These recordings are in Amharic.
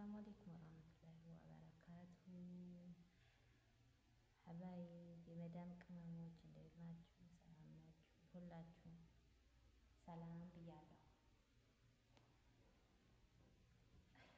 አሰላሙ አለይኩም ወራህመቱላሂ ወበረካቱ። ሀባይ የመዳም ቅመሞች እንዴት ናችሁ? ሰላም ናችሁ? ሁላችሁም ሰላም ብያለሁ። እየታየ ነው።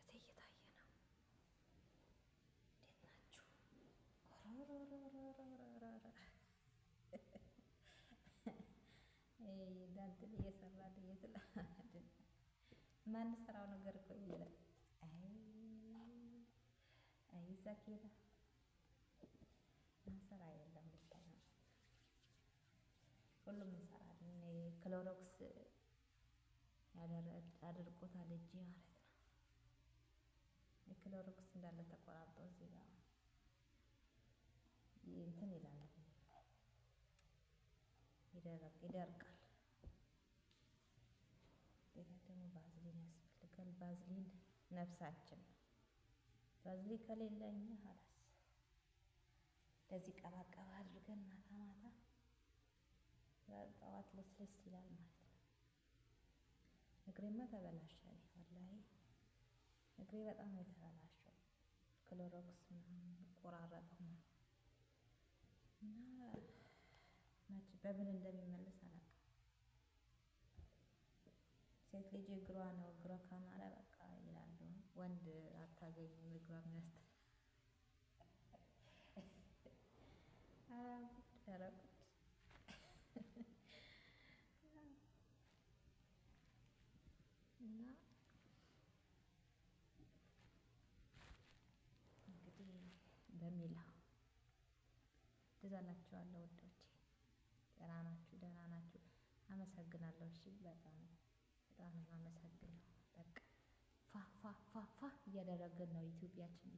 እንዴት ናችሁ? ዳንትን እየሰራን እየተላድን ማንሰራው ነገር እኮ የለም። አይ ዛኬታ ማንሰራ የለም። ብቻ ነው ሁሉም እንሰራለን። ክሎሮክስ ያደርቆታል እጄ ማለት ነው። የክሎሮክስ እንዳለ ተቆራርጦ እዚህ ጋር እንትን ይላል፣ ይደርቃል። ሌላ ደግሞ ባዝሊን ያስፈልጋል። ባዝሊን ነፍሳችን ነው። ባዝሊን ከሌለ እኛ ሀላስ እንደዚህ ቀባቀባ አድርገን ማታ ማታ ጠዋት ለስለስ ይላል ማለት ነው። እግሬማ ተበላሸ። ወላሂ እግሬ በጣም ነው የተበላሸው። ክሎሮክስ ቆራረጠው እና በምን እንደሚመለስ አላውቅም። ሴት ልጅ እግሯ ነው፣ እግሯ ካማረ በቃ ይላሉ። ወንድ አታገኝም እግሯ የሚያስተ ያረቁት እና እንግዲህ በሚላ እዛላችኋለሁ ወዶቼ። ደህና ናችሁ? ደህና ናችሁ? አመሰግናለሁ። እሺ በጣም በጣም አመሰግናለሁ። በቃ ፋ ፋ ፋ ፋ እያደረግን ነው ኢትዮጵያችን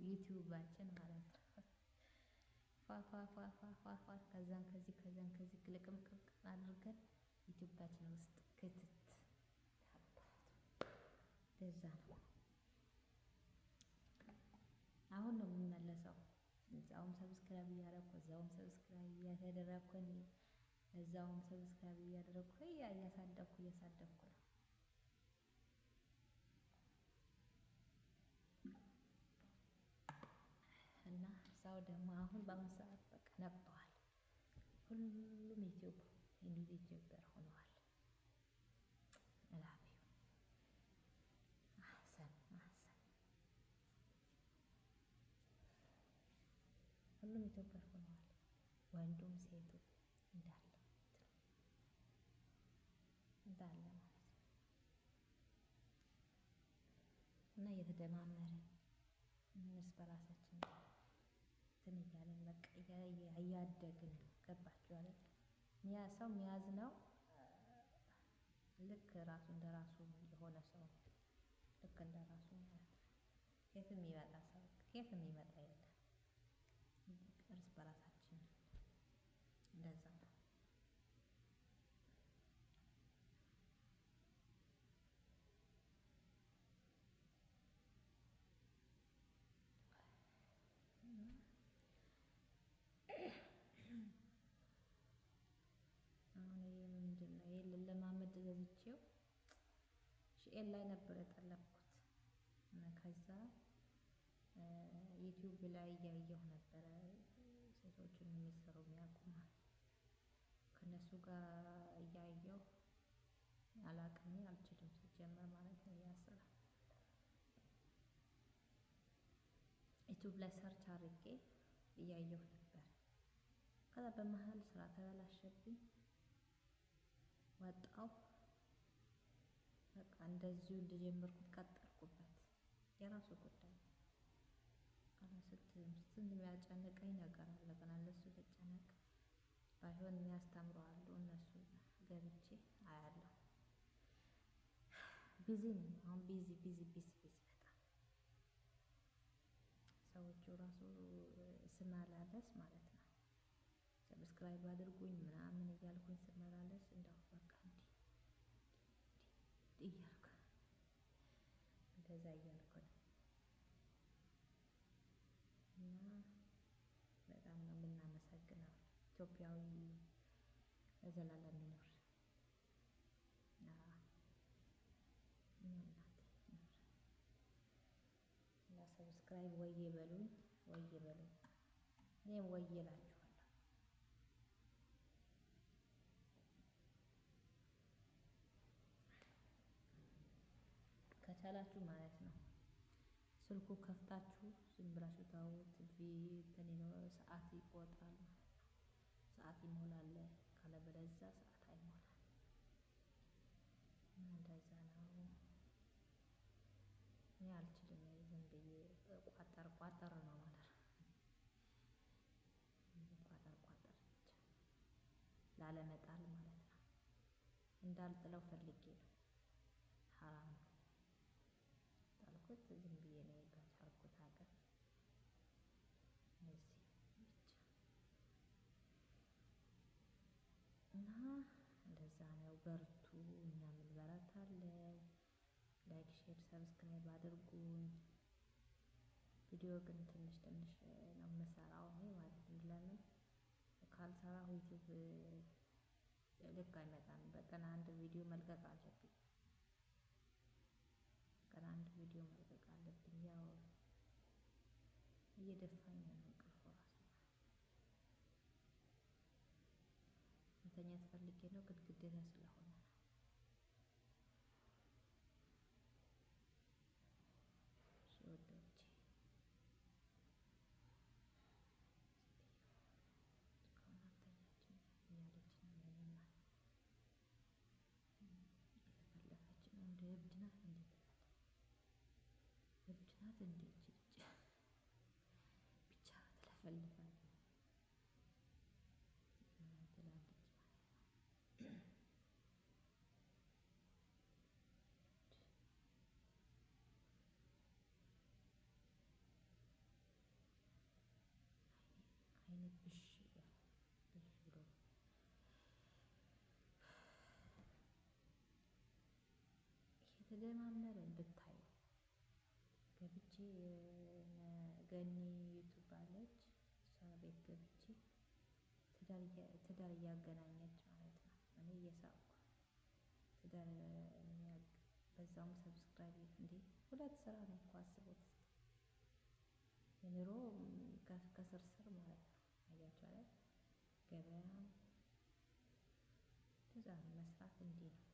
ዩቲዩባችን ማለት ነው። ፋ ፋ ፋ ፋ ፋ ፋ ከዛን ከዚህ ግልቅምቅም አድርገን ኢትዮጵያችን ውስጥ ክትት ለዛ ነው አሁን ነው የምመለሰው። እዛውም ሰብስክራይብ እያደረኩ እዛውም ሰብስክራይብ እያደረኩኝ እዛውም ሰብስክራይብ እያደረኩ እያሳደግኩ ነው። እና ሰው ደግሞ አሁን በአሁኑ ሰዓት በቃ ነቅተዋል። ሁሉም ዩቲዩበር ሆነዋል። እላፊ አሰን ሁሉም ዩቲዩበር ሆነዋል። ወንዱም ሴቱ እንዳለ ማለት ነው። እና እየተደማመርን እርስ በራሳችን እንትን እያለን በቃ እያደግን ገባችሁ አይደል? ሰው የሚያዝ ነው ልክ ራሱ እንደ ራሱ የሆነ ሰው ልክ እንደ ራሱ ማለት ነው። ከየትም የሚመጣ ሰው ከየትም የሚመጣ የለም። እርስ በራሳችን እንደዛ ነው። አሁን ይሄ ምንድን ነው? ይሄ ለማመድ ገዝቼው ሺኤል ላይ ነበር የጠለብኩት። ከዛ ዩቲዩብ ላይ እያየሁ ነበረ ሴቶችን የሚሰሩ የሚያውቁማል። ከነሱ ጋር እያየሁ አላቅም፣ አልችልም ሲጀመር ማለት ነው። ያሰራ ዩቲዩብ ላይ ሰርች አድርጌ እያየሁ ነበር። ከዛ በመሀል ስራ ተበላሸብኝ፣ ወጣው። በቃ እንደዚሁ እንደጀመርኩት ቀጠልኩበት። የራሱ ጉዳይ ስንት የሚያጨንቀኝ ነገር አለ። ገና ለሱ ልጨነቅ ባይሆን የሚያስተምሩ አሉ፣ እነሱ ገብቼ አያለሁ። ቢዚ ነኝ አሁን ቢዚ በጣም ሰዎቹ ራሱ ስመላለስ ማለት ነው ሰብስክራይብ አድርጉኝ ምናምን እያልኩኝ ስመላለስ እንደው በቃ እንዲህ እያልኩ እንደዛ እያልኩ ነው እና በጣም ነው የምናመሰግነው። ኢትዮጵያዊ ለዘላለም ይኖር። እና ሰብስክራይብ ወዬ በሉኝ እኔም ወዬ እላችኋለሁ። ከቻላችሁ ማለት ነው ስልኩ ከፍታችሁ ዝም ብላችሁ ታዩት ሰዓት ይቆጥራል ማለት ነው። ሰዓት ይሞላል ካለበለዚያ ሰዓት አይሞላም። እንደዛ ነው። እኔ አልችልም ዝም ብዬ ቋጠር ነው ማለት ቋጠር ብቻ ላለመጣል ማለት ነው። እንዳልጥለው ፈልጌ ነው። ሀራም ነው ጣልኩት ዝም ብዬ ነው በቻልኩት አቅም እዚህ ብቻ እና እንደዛ ነው። በርቱ እኛም እንበረታለን። ላይክ ሼር ሰብስክራይብ አድርጉኝ። ቪዲዮ ግን ትንሽ ነው የምሰራው እኔ ማለት ነው። ለምን ካልሰራሁ ዩቲዩብ ልክ አይመጣም። በቀን አንድ ቪዲዮ መልቀቅ አለብኝ። በቀን አንድ ቪዲዮ መልቀቅ አለብኝ። ያው እየደፋኝ ነው እንቅልፉ ራሱ መተኛት ፈልጌ ነው ግን ግዴታ ስለሆነ ነው። ውዶቼ እስካሁን አልተኛችም እያለች ነው የኔ እናት እየለፈለፈች ነው። እንደ እብድ ናት እንዴ ትላለች። እብድ ናት እንዴ ይቺ ልጅ ብቻ ትለፈልፋለች ትላለች ማለት ነው። አይኔ ብሽ ብሎ እየተደማመርን ብታዩ ገብቼ ገኒ ዩቱብ አለች እሷ ቤት ገብቼ ትዳር እያገናኘች ማለት ነው። እኔ እየሳቅኩ ትዳር በዛውም ሰብስክራይብ እንዴ ሁለት ስራ ነው እኮ አስቡት እስቲ የኑሮ ከስር ስር ማለት ነው። አያችሁ አይደል ገበያም እንደዛ ነው መስራት እንዲህ ነው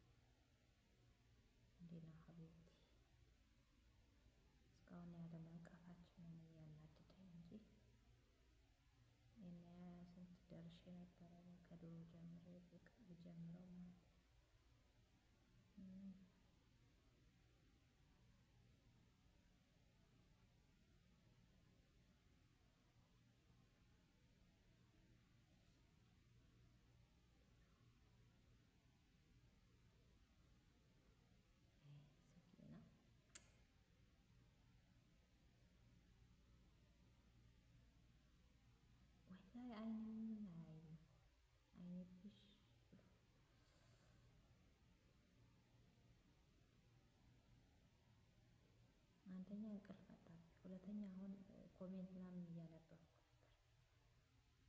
ሀቢብቲ እስካሁን ያለ መንቃታችን ነው ያናደደኝ እንጂ እኔ ስንት ደርሼ ነበረ ከድሮ ጀምሬ ብጀምረው ማለት ነው። ሰኪና ወላሂ አይኔ ምን አያይም አይኔ ብሽ ብሎ አንደኛ እንቅልፍ አጣብኝ፣ ሁለተኛ አሁን ኮሜንት ምናምን እያነበብኩ ነበር።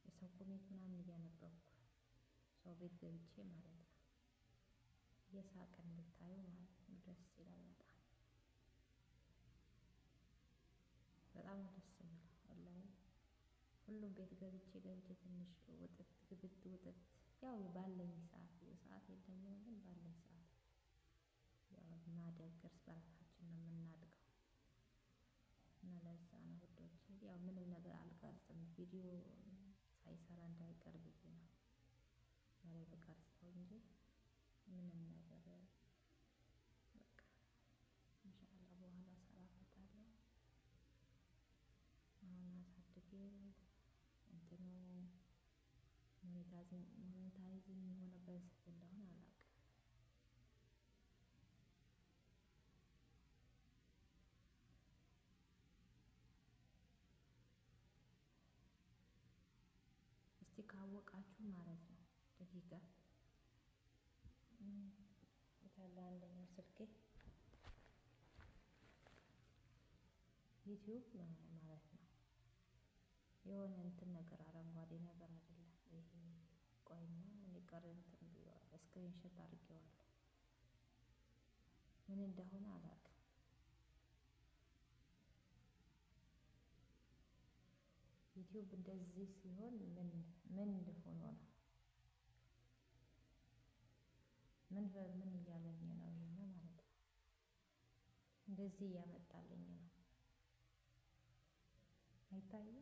የሰው ኮሜንት ምናምን እያነበብኩ ሰው ቤት ገብቼ ማለት ነው። እየሳቅን ብታዩ ማለት ነው ደስ ይላል በጣም በጣም ደስ የሚለው ወላሂ ሁሉም ቤት ገብቼ ትንሽ ውጥት ያው ባለኝ ሰዓት የለኝም ግን ባለኝ ሰዓት ያው ማደግ እርስ በራሳችን ነው የምናድገው። እና ለዛ ነው ውዶቼ ያው ምንም ነገር አልቀርጽም ቪዲዮ ሳይሰራ እንዳይቀር ብዬ ነው ዛሬ ብቀርጸው እንጂ ምንም ነገር በቃ ኢንሻአላህ በኋላ እሰራበታለሁ። አሁን አሳድጌ እንትኑ ሞኔታይዝ የሚሆንበት ስንት እንደሆነ አላውቅም። ካላወቃችሁ ማለት ነው። ደቂቃ የታለ አንደኛው ስልኬ ዩቲዩብ ማለት ነው። የሆነ እንትን ነገር አረንጓዴ ነገር አይደለም ይሄ። ቆይማ ምን ይቀር እንትን ብየዋል፣ ስክሪንሾት አድርጌዋለሁ። ምን እንደሆነ አላውቅም። ዩቲዩብ እንደዚህ ሲሆን ምን ሆኖ ነው? ምን እያለኝ ነው? ይሄን ማለት ነው እንደዚህ እያመጣልኝ ነው። አይታይም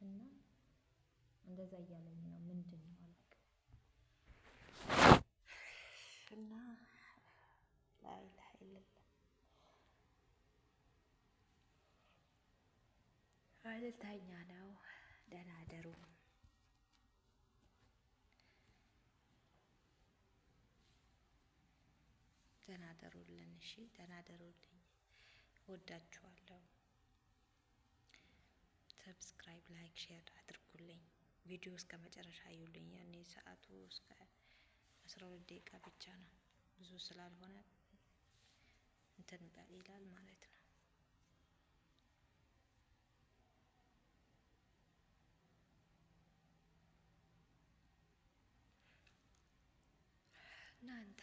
እና እንደዛ እያለኝ ነው። ምንድን ነው አላውቅም። እና ላኢላሀ ኢለላህ ልተኛ ነው። ደህና አደሩ። ደህና አደሩልን። እሺ ደህና አደሩልኝ። ወዳችኋለሁ። ሰብስክራይብ፣ ላይክ፣ ሼር አድርጉልኝ። ቪዲዮ እስከ መጨረሻ አዩልኝ። ያኔ ሰዓቱ እስከ 12 ደቂቃ ብቻ ነው፣ ብዙ ስላልሆነ እንትን ይላል ማለት ነው። እናንተ